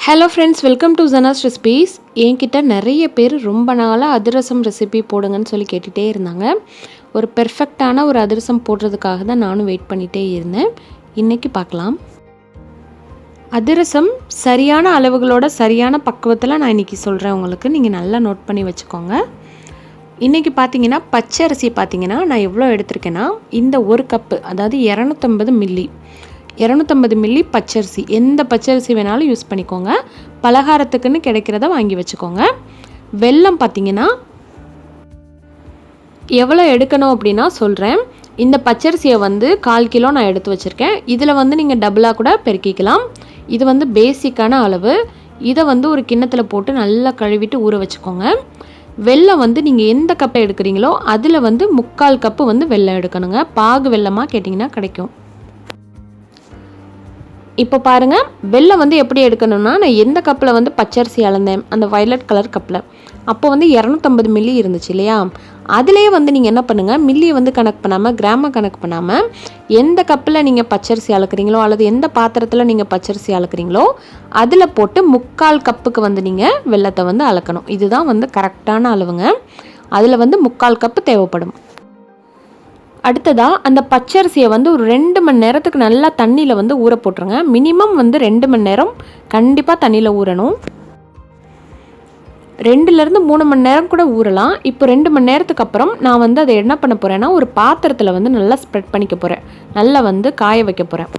Hello friends, welcome to Zana's recipes. என்கிட்ட நிறைய பேர் ரொம்ப நாளாக அதிரசம் ரெசிபி போடுங்கன்னு சொல்லி கேட்டுகிட்டே இருந்தாங்க. ஒரு பெர்ஃபெக்டான ஒரு அதிரசம் போடுறதுக்காக தான் நானும் வெயிட் பண்ணிகிட்டே இருந்தேன். இன்றைக்கி பார்க்கலாம். அதிரசம் சரியான அளவுகளோட சரியான பக்குவத்தில் நான் இன்றைக்கி சொல்கிறேன் உங்களுக்கு. நீங்கள் நல்லா நோட் பண்ணி வச்சுக்கோங்க. இன்றைக்கி பார்த்தீங்கன்னா பச்சை அரிசி பார்த்தீங்கன்னா நான் எவ்வளோ எடுத்திருக்கேன்னா, இந்த ஒரு கப்பு, அதாவது 250 மில்லி 250 மில்லி பச்சரிசி, எந்த பச்சரிசி வேணாலும் யூஸ் பண்ணிக்கோங்க. பலகாரத்துக்குன்னு கிடைக்கிறத வாங்கி வச்சுக்கோங்க. வெல்லம் பார்த்திங்கன்னா எவ்வளோ எடுக்கணும் அப்படின்னா சொல்கிறேன். இந்த பச்சரிசியை 1/4 கிலோ நான் எடுத்து வச்சுருக்கேன். இதில் நீங்கள் டபுளாக கூட பெருக்கிக்கலாம். இது பேசிக்கான அளவு. இதை ஒரு கிண்ணத்தில் போட்டு நல்லா கழுவிட்டு ஊற வச்சுக்கோங்க. வெல்லம் நீங்கள் எந்த கப்பை எடுக்கிறீங்களோ அதில் 3/4 கப்பு வெல்லம் எடுக்கணுங்க. பாகு வெல்லமாக கேட்டிங்கன்னா கிடைக்கும். இப்போ பாருங்கள், வெல்லம் எப்படி எடுக்கணும்னா, நான் எந்த கப்பில் பச்சரிசி அளந்தேன், அந்த வயலட் கலர் கப்பில், அப்போ 250 மில்லி இருந்துச்சு இல்லையா, அதிலே நீங்கள் என்ன பண்ணுங்கள், மில்லியை கணக்கு பண்ணாமல், கிராமை கணக்கு பண்ணாமல், எந்த கப்பில் நீங்கள் பச்சரிசி அளக்குறீங்களோ அல்லது எந்த பாத்திரத்தில் நீங்கள் பச்சரிசி அளக்குறீங்களோ அதில் போட்டு 3/4 கப்புக்கு நீங்கள் வெல்லத்தை அளக்கணும். இதுதான் கரெக்டான அளவுங்க. அதில் 3/4 கப்பு தேவைப்படும். அடுத்ததாக அந்த பச்சரிசியை ஒரு 2 மணி நேரத்துக்கு நல்லா தண்ணியில் ஊற போட்டுருங்க. மினிமம் 2 மணி நேரம் கண்டிப்பாக தண்ணியில் ஊறணும். 2லேருந்து 3 மணி நேரம் கூட ஊறலாம். இப்போ 2 மணி நேரத்துக்கு அப்புறம் நான் அதை என்ன பண்ண போகிறேன்னா, ஒரு பாத்திரத்தில் நல்லா ஸ்ப்ரெட் பண்ணிக்க போகிறேன். நல்லா காய வைக்க போகிறேன்.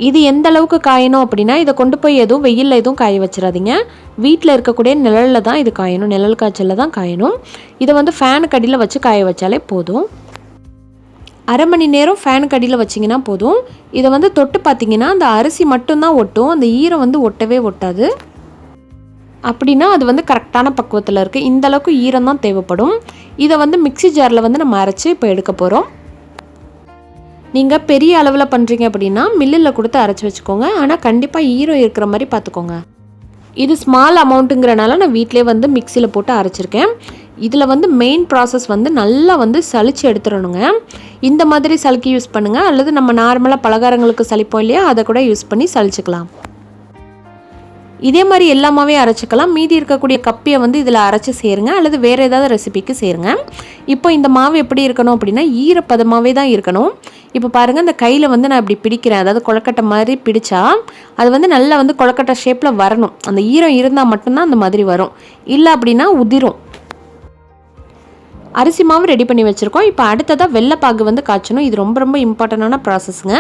இது எந்த அளவுக்கு காயணும் அப்படின்னா, இதை கொண்டு போய் எதுவும் வெயிலில் எதுவும் காய வச்சிடாதீங்க. வீட்டில் இருக்கக்கூடிய நிழலில் தான் இது காயணும். நிழல் காய்ச்சலில் தான் காயணும். இதை ஃபேனுக்கு அடியில் வச்சு காய வச்சாலே போதும். அரை மணி நேரம் ஃபேனுக்கு அடியில் வச்சிங்கன்னா போதும். இதை தொட்டு பார்த்தீங்கன்னா அந்த அரிசி மட்டும்தான் ஒட்டும். அந்த ஈரம் ஒட்டவே ஒட்டாது. அப்படின்னா அது கரெக்டான பக்குவத்தில் இருக்குது. இந்த அளவுக்கு ஈரம் தான் தேவைப்படும். இதை மிக்ஸி ஜாரில் நம்ம அரைச்சி இப்போ எடுக்க போகிறோம். நீங்கள் பெரிய அளவில் பண்ணுறீங்க அப்படின்னா மில்லில் கொடுத்து அரைச்சி வச்சுக்கோங்க. ஆனால் கண்டிப்பாக ஈரம் இருக்கிற மாதிரி பார்த்துக்கோங்க. இது ஸ்மால் அமௌண்ட்டுங்கிறனால நான் வீட்டிலே மிக்சியில் போட்டு அரைச்சிருக்கேன். இதில் மெயின் ப்ராசஸ் நல்லா சலிச்சு எடுத்துடணுங்க. இந்த மாதிரி சலிக்கு யூஸ் பண்ணுங்கள், அல்லது நம்ம நார்மலாக பலகாரங்களுக்கு சலிப்போம் இல்லையா, அதை கூட யூஸ் பண்ணி சலிச்சுக்கலாம். இதே மாதிரி எல்லாமே அரைச்சிக்கலாம். மீதி இருக்கக்கூடிய கப்பியை இதில் அரைச்சி சேருங்க, அல்லது வேறு ஏதாவது ரெசிபிக்கு சேருங்க. இப்போ இந்த மாவு எப்படி இருக்கணும் அப்படின்னா, ஈரப்பதமாகவே தான் இருக்கணும். இப்போ பாருங்கள், இந்த கையில் நான் இப்படி பிடிக்கிறேன், அதாவது கொழக்கட்டை மாதிரி பிடிச்சா அது நல்லா கொழக்கட்டை ஷேப்பில் வரணும். அந்த ஈரம் இருந்தால் மட்டும்தான் அந்த மாதிரி வரும், இல்லை அப்படின்னா உதிரும். அரிசி மாவு ரெடி பண்ணி வச்சுருக்கோம். இப்போ அடுத்ததாக வெள்ளைப்பாகு காய்ச்சணும். இது ரொம்ப ரொம்ப இம்பார்ட்டண்டான ப்ராசஸ்ங்க.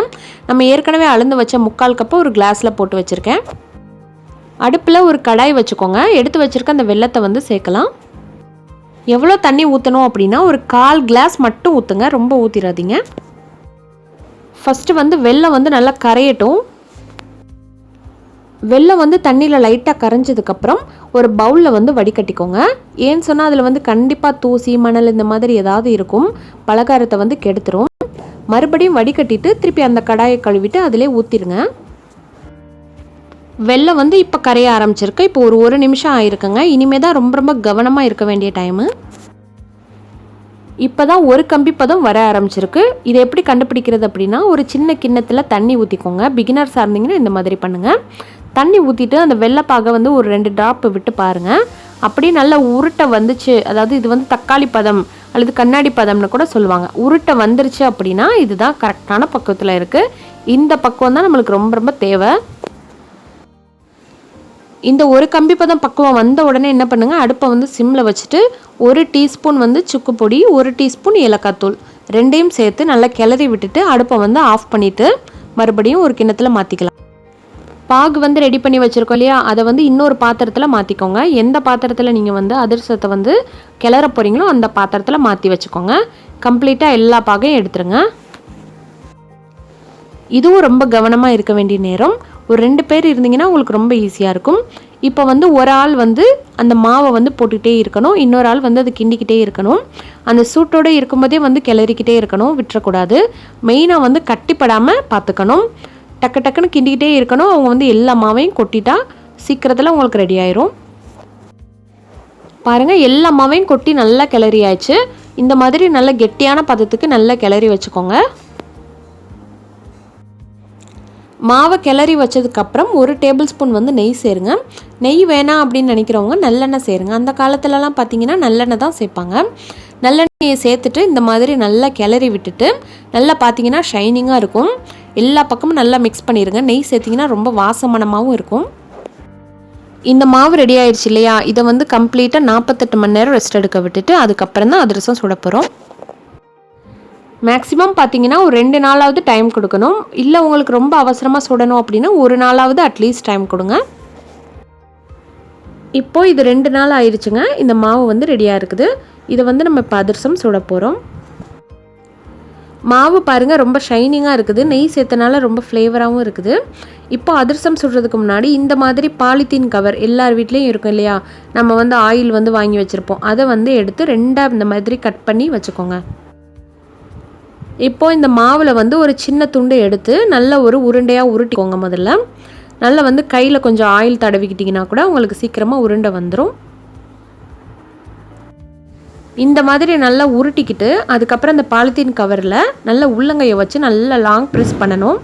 நம்ம ஏற்கனவே அளந்து வச்ச 3/4 கப்பு ஒரு கிளாஸில் போட்டு வச்சுருக்கேன். அடுப்பில் ஒரு கடாய் வச்சுக்கோங்க. எடுத்து வச்சுருக்க அந்த வெல்லத்தை சேர்க்கலாம். எவ்வளோ தண்ணி ஊற்றணும் அப்படின்னா, ஒரு 1/4 கிளாஸ் மட்டும் ஊற்றுங்க, ரொம்ப ஊற்றிடாதீங்க. ஃபஸ்ட்டு வெல்லம் நல்லா கரையட்டும். வெல்லம் தண்ணியில் லைட்டாக கரைஞ்சதுக்கப்புறம் ஒரு பவுலில் வடிகட்டிக்கோங்க. ஏன்னு சொன்னால் அதில் கண்டிப்பாக தூசி, மணல் இந்த மாதிரி ஏதாவது இருக்கும். பலகாரத்தை கெடுத்துரும். மறுபடியும் வடிகட்டிட்டு திருப்பி அந்த கடாயை கழுவிட்டு அதிலே ஊற்றிடுங்க. வெல்லம் இப்போ கரைய ஆரம்பிச்சிருக்கு. இப்போ ஒரு நிமிஷம் ஆயிருக்குங்க. இனிமேல் தான் ரொம்ப ரொம்ப கவனமாக இருக்க வேண்டிய டைமு. இப்போ தான் ஒரு கம்பி பதம் வர ஆரம்பிச்சிருக்கு. இதை எப்படி கண்டுபிடிக்கிறது அப்படின்னா, ஒரு சின்ன கிண்ணத்தில் தண்ணி ஊற்றிக்கோங்க. பிகினர்ஸாக இருந்தீங்கன்னா இந்த மாதிரி பண்ணுங்கள். தண்ணி ஊற்றிட்டு அந்த வெள்ளைப்பாகை ஒரு 2 ட்ராப் விட்டு பாருங்கள். அப்படியே நல்லா உருட்டை வந்துச்சு, அதாவது இது தக்காளி பதம் அல்லது கண்ணாடி பதம்னு கூட சொல்லுவாங்க. உருட்டை வந்துருச்சு அப்படின்னா இதுதான் கரெக்டான பக்குவத்தில் இருக்குது. இந்த பக்குவம் தான் நம்மளுக்கு ரொம்ப ரொம்ப தேவை. இந்த ஒரு கம்பி பதம் பக்குவம் வந்த உடனே என்ன பண்ணுங்கள், அடுப்பை சிம்மில் வச்சுட்டு 1 டீஸ்பூன் சுக்கு பொடி, 1 டீஸ்பூன் ஏலக்காத்தூள் ரெண்டையும் சேர்த்து நல்லா கிளறி விட்டுட்டு அடுப்பை ஆஃப் பண்ணிவிட்டு மறுபடியும் ஒரு கிண்ணத்தில் மாற்றிக்கலாம். பாகு ரெடி பண்ணி வச்சுருக்கோம் இல்லையா, அதை இன்னொரு பாத்திரத்தில் மாற்றிக்கோங்க. எந்த பாத்திரத்தில் நீங்கள் அதிரசத்தை கிளற போகிறீங்களோ அந்த பாத்திரத்தில் மாற்றி வச்சுக்கோங்க. கம்ப்ளீட்டாக எல்லா பாகையும் எடுத்துருங்க. இதுவும் ரொம்ப கவனமாக இருக்க வேண்டிய நேரம். ஒரு 2 பேர் இருந்தீங்கன்னா உங்களுக்கு ரொம்ப ஈஸியாக இருக்கும். இப்போ ஒரு ஆள் அந்த மாவை போட்டுக்கிட்டே இருக்கணும், இன்னொரு ஆள் அது கிண்டிக்கிட்டே இருக்கணும். அந்த சூட்டோடு இருக்கும்போதே கிளறிக்கிட்டே இருக்கணும், விட்டுறக்கூடாது. மெயினாக கட்டிப்படாமல் பார்த்துக்கணும். டக்கு டக்குன்னு கிண்டிக்கிட்டே இருக்கணும். அவங்க எல்லா மாவையும் கொட்டிட்டா சீக்கிரத்தில் உங்களுக்கு ரெடி ஆயிரும். பாருங்கள், எல்லா மாவையும் கொட்டி நல்லா கிளறி ஆயிடுச்சு. இந்த மாதிரி நல்ல கெட்டியான பதத்துக்கு நல்லா கிளறி வச்சுக்கோங்க. மாவை கிளறி வச்சதுக்கப்புறம் 1 டேபிள் ஸ்பூன் வந்து நெய் சேருங்க. நெய் வேணாம் அப்படின்னு நினைக்கிறவங்க நல்லெண்ணெய் சேருங்க. அந்த காலத்துலலாம் பார்த்தீங்கன்னா நல்லெண்ணெய் தான் சேர்ப்பாங்க. நல்லெண்ணெயை சேர்த்துட்டு இந்த மாதிரி நல்லா கிளறி விட்டுட்டு நல்லா பார்த்தீங்கன்னா ஷைனிங்காக இருக்கும். எல்லா பக்கமும் நல்லா மிக்ஸ் பண்ணிடுங்க. நெய் சேர்த்திங்கன்னா ரொம்ப வாசமனமாகவும் இருக்கும். இந்த மாவு ரெடி ஆயிடுச்சு இல்லையா, இதை வந்து கம்ப்ளீட்டாக 48 மணி நேரம் ரெஸ்ட் எடுக்க விட்டுட்டு அதுக்கப்புறம் தான் அதிரசம் சுட போகிறோம். மேக்ஸிமம் பார்த்தீங்கன்னா ஒரு 2 நாளாவது டைம் கொடுக்கணும். இல்லை உங்களுக்கு ரொம்ப அவசரமாக சுடணும் அப்படின்னா 1 நாளாவது அட்லீஸ்ட் டைம் கொடுங்க. இப்போது இது 2 நாள் ஆயிடுச்சுங்க. இந்த மாவு வந்து ரெடியாக இருக்குது. இதை வந்து நம்ம இப்போ அதிரசம் சுட போகிறோம். மாவு பாருங்கள் ரொம்ப ஷைனிங்காக இருக்குது. நெய் சேர்த்தனால ரொம்ப ஃப்ளேவராகவும் இருக்குது. இப்போ அதிரசம் சுடுறதுக்கு முன்னாடி இந்த மாதிரி பாலித்தீன் கவர் எல்லார் வீட்லேயும் இருக்கும் இல்லையா, நம்ம வந்து ஆயில் வந்து வாங்கி வச்சுருப்போம். அதை வந்து எடுத்து 2ஆக இந்த மாதிரி கட் பண்ணி வச்சுக்கோங்க. இப்போது இந்த மாவில் வந்து ஒரு சின்ன துண்டு எடுத்து நல்ல ஒரு உருண்டையாக உருட்டிக்கோங்க. முதல்ல நல்லா வந்து கையில் கொஞ்சம் ஆயில் தடவிக்கிட்டிங்கன்னா கூட உங்களுக்கு சீக்கிரமாக உருண்டை வந்துடும். இந்த மாதிரி நல்லா உருட்டிக்கிட்டு அதுக்கப்புறம் இந்த பாலித்தீன் கவரில் நல்லா உள்ளங்கையை வச்சு நல்லா லாங் ப்ரெஸ் பண்ணணும்.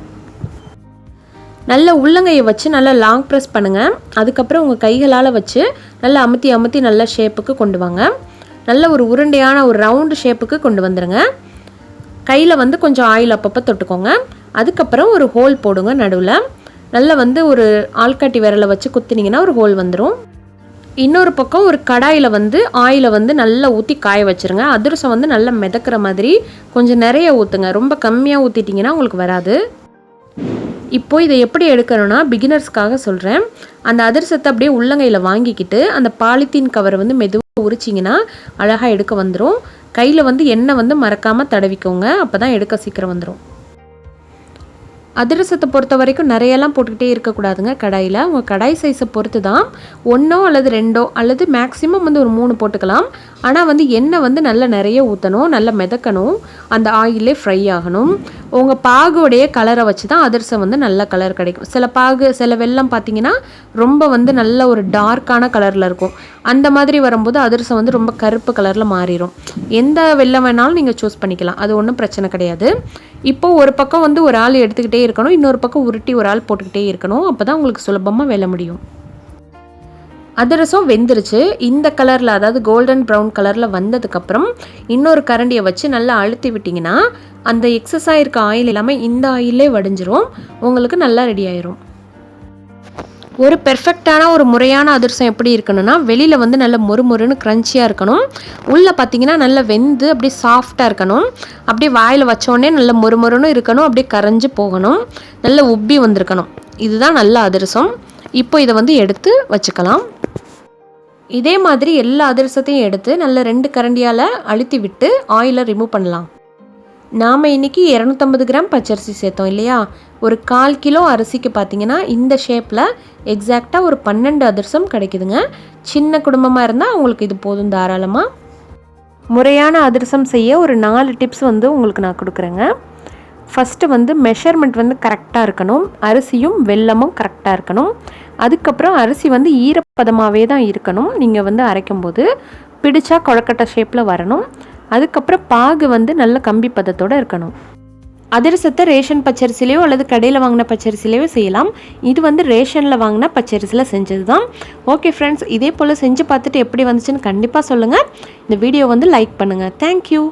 நல்ல உள்ளங்கையை வச்சு நல்லா லாங் ப்ரெஸ் பண்ணுங்கள். அதுக்கப்புறம் உங்கள் கைகளால் வச்சு நல்லா அமுத்தி அமுத்தி நல்ல ஷேப்புக்கு கொண்டு வாங்க. நல்ல ஒரு உருண்டையான ஒரு ரவுண்டு ஷேப்புக்கு கொண்டு வந்துடுங்க. கையில் வந்து கொஞ்சம் ஆயில் அப்பப்போ தொட்டுக்கோங்க. அதுக்கப்புறம் ஒரு ஹோல் போடுங்க நடுவில். நல்லா வந்து ஒரு ஆள்காட்டி விரலை வச்சு குத்தினீங்கன்னா ஒரு ஹோல் வந்துடும். இன்னொரு பக்கம் ஒரு கடாயில் வந்து ஆயிலை வந்து நல்லா ஊற்றி காய வச்சுருங்க. அதிரசம் வந்து நல்லா மிதக்கிற மாதிரி கொஞ்சம் நிறைய ஊற்றுங்க. ரொம்ப கம்மியாக ஊற்றிட்டிங்கன்னா உங்களுக்கு வராது. இப்போது இதை எப்படி எடுக்கணும்னா பிகினர்ஸ்க்காக சொல்கிறேன். அந்த அதிரசத்தை அப்படியே உள்ளங்கையில் வாங்கிக்கிட்டு அந்த பாலித்தீன் கவரை வந்து மெதுவாக உரிச்சிங்கன்னா அழகாக எடுக்க வந்துடும். கையில் வந்து எண்ணெய் வந்து மறக்காமல் தடவிக்கோங்க. அப்போ தான் எடுக்க சீக்கிரம் வந்துடும். அதிரசத்தை பொறுத்த வரைக்கும் நிறையெல்லாம் போட்டுக்கிட்டே இருக்கக்கூடாதுங்க. கடாயில் உங்கள் கடாய் சைஸை பொறுத்து தான் 1 அல்லது 2 அல்லது மேக்ஸிமம் வந்து ஒரு 3 போட்டுக்கலாம். ஆனால் வந்து எண்ணெய் வந்து நல்லா நிறைய ஊற்றணும், நல்லா மிதக்கணும், அந்த ஆயிலே ஃப்ரை ஆகணும். உங்கள் பாகுடைய கலரை வச்சு தான் அதிரசம் வந்து நல்ல கலர் கிடைக்கும். சில வெல்லம் பார்த்தீங்கன்னா ரொம்ப வந்து நல்ல ஒரு டார்க்கான கலரில் இருக்கும். அந்த மாதிரி வரும்போது அதிரசம் வந்து ரொம்ப கருப்பு கலரில் மாறிடும். எந்த வெல்லம் வேணாலும் நீங்கள் சூஸ் பண்ணிக்கலாம், அது ஒன்றும் பிரச்சனை கிடையாது. இப்போது ஒரு பக்கம் வந்து ஒரு ஆள் எடுத்துக்கிட்டே இருக்கணும், இன்னொரு பக்கம் உருட்டி ஒரு ஆள் போட்டுக்கிட்டே இருக்கணும். அப்போ தான் உங்களுக்கு சுலபமாக வெல்ல முடியும். அதிரசம் வெந்துருச்சு. இந்த கலரில் அதாவது கோல்டன் ப்ரௌன் கலரில் வந்ததுக்கப்புறம் இன்னொரு கரண்டியை வச்சு நல்லா அழுத்தி விட்டிங்கன்னா அந்த எக்ஸஸாக இருக்க ஆயில் எல்லாமே இந்த ஆயிலே வடிஞ்சிரும். உங்களுக்கு நல்லா ரெடி ஆயிரும். ஒரு பெர்ஃபெக்டான ஒரு முறையான அதிரசம் எப்படி இருக்கணும்னா வெளியில் வந்து நல்ல மொறுமொறுன்னு க்ரன்ச்சியாக இருக்கணும். உள்ளே பார்த்தீங்கன்னா நல்லா வெந்து அப்படியே சாஃப்டாக இருக்கணும். அப்படியே வாயில் வச்சோடனே நல்ல மொறுமொறுன்னு இருக்கணும். அப்படியே கரைஞ்சி போகணும். நல்ல உப்பி வந்திருக்கணும். இதுதான் நல்ல அதிரசம். இப்போ இதை வந்து எடுத்து வச்சுக்கலாம். இதே மாதிரி எல்லா அதிரசத்தையும் எடுத்து நல்ல 2 கரண்டியால் அழுத்தி விட்டு ஆயிலை ரிமூவ் பண்ணலாம். நாம் இன்றைக்கி 250 கிராம் பச்சரிசி சேர்த்தோம் இல்லையா, ஒரு 1/4 கிலோ அரிசிக்கு பார்த்திங்கன்னா இந்த ஷேப்பில் எக்ஸாக்டாக ஒரு 12 அதிரசம் கிடைக்குதுங்க. சின்ன குடும்பமாக இருந்தால் உங்களுக்கு இது போதும் தாராளமாக. முறையான அதிரசம் செய்ய ஒரு 4 டிப்ஸ் வந்து உங்களுக்கு நான் கொடுக்குறேங்க. ஃபஸ்ட்டு வந்து மெஷர்மெண்ட் வந்து கரெக்டாக இருக்கணும். அரிசியும் வெல்லமும் கரெக்டாக இருக்கணும். அதுக்கப்புறம் அரிசி வந்து ஈரப்பதமாகவே தான் இருக்கணும். நீங்கள் வந்து அரைக்கும்போது பிடிச்சா கொழக்கட்டை ஷேப்பில் வரணும். அதுக்கப்புறம் பாகு வந்து நல்ல கம்பி பதத்தோடு இருக்கணும். அதிரசத்தை ரேஷன் பச்சரிசிலையோ அல்லது கடையில் வாங்கின பச்சரிசிலையோ செய்யலாம். இது வந்து ரேஷனில் வாங்கின பச்சரிசியில் செஞ்சது தான். ஓகே ஃப்ரெண்ட்ஸ், இதே போல் செஞ்சு பார்த்துட்டு எப்படி வந்துச்சுன்னு கண்டிப்பாக சொல்லுங்கள். இந்த வீடியோ வந்து லைக் பண்ணுங்கள். தேங்க்யூ.